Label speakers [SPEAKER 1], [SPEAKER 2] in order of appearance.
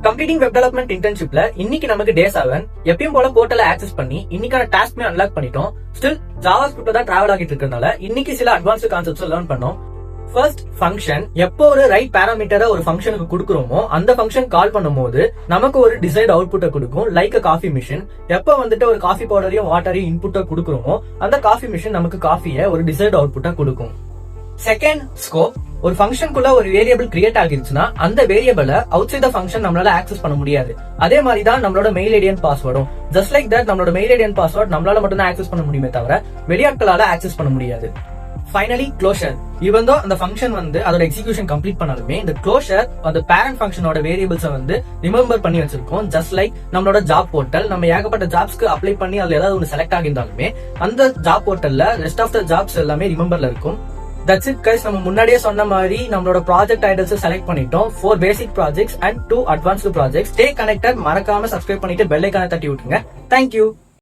[SPEAKER 1] Completing web development இன்டர்ன்ஷிப்ல இன்னைக்கு நமக்கு டே 7 எப்பயும் போல போர்ட்டலை ஆக்சஸ் பண்ணி இன்னைக்கான டாஸ்க்மே அன்லாக் பண்ணிட்டோம். ஸ்டில் ஜாவாஸ்கிரிப்ட்ல தான் டிராவல் ஆகிட்டு இருக்கிறதுனால இன்னைக்கு சில அட்வான்ஸ்ட் கான்செப்ட்ஸ் லேர்ன் பண்ணோம். ஃபர்ஸ்ட் ஃபங்க்ஷன், எப்போ ஒரு ரைட் பேராமீட்டரை ஒரு ஃபங்க்ஷனுக்கு கொடுக்குறோமோ அந்த ஃபங்க்ஷன் கால் பண்ணும்போது நமக்கு ஒரு டிசைர்ட் அவுட்புட்டை கொடுக்கும். லைக் அ காஃபி மிஷின். எப்போ ஒரு காஃபி பவுடரையும் வாட்டரையும் இன்புட்டை கொடுக்குறோமோ அந்த காஃபி மிஷின் நமக்கு காஃபியை ஒரு டிசைர்ட் அவுட்புட்டை கொடுக்கும். செகண்ட் ஸ்கோப், ஒரு ஃபங்க்ஷனுக்குள்ள ஒரு வேரியபிள் கிரியேட் ஆகிருச்சுன்னா அந்த வேரியபிளை அவுட் சைட் த ஃபங்க்ஷன் நம்மளால ஆக்சஸ் பண்ண முடியாது. அதே மாதிரி தான் நம்மளோட மெயில் ஐடி அண்ட் பாஸ்வேர்டும். ஜஸ்ட் லைக் தட் நம்மளோட மெயில் ஐடி அண்ட் பாஸ்வேர்ட் நம்மளால மட்டும் தான் ஆக்சஸ் பண்ண முடியுமே தவிர வெளியாட்களால ஆக்சஸ் பண்ண முடியாது. Finally closure. இவன் அந்த ஃபங்க்ஷன் அதோட எக்ஸிகியூஷன் கம்ப்ளீட் பண்ணாலுமே இந்த க்ளோஷர் அந்த பேரண்ட் ஃபங்க்ஷனோட வேரியபிள்ஸை ரிமெம்பர் பண்ணி வச்சிருக்கோம். ஜஸ்ட் லைக் நம்மளோட ஜாப் போர்ட்டல், நம்ம ஏகப்பட்ட ஜாப்ஸ்க்கு அப்ளை பண்ணி அதுல ஏதாவது ஒன்று செலக்ட் ஆகியிருந்தாலுமே அந்த ஜாப் போர்ட்டல்ல ரெஸ்ட் ஆஃப் த ஜாப்ஸ் எல்லாமே ரிமெம்பர்ல இருக்கும். That's it guys. நம்ம முன்னாடியே சொன்ன மாதிரி நம்மளோட ப்ராஜெக்ட் டைட்டில்ஸ் செலக்ட் பண்ணிட்டோம். 4 basic projects and 2 advanced projects. Stay connected. மறக்காம சப்ஸ்கிரைப் பண்ணிட்டு பெல் ஐகானை தட்டி விட்டுருங்க. தேங்க்யூ.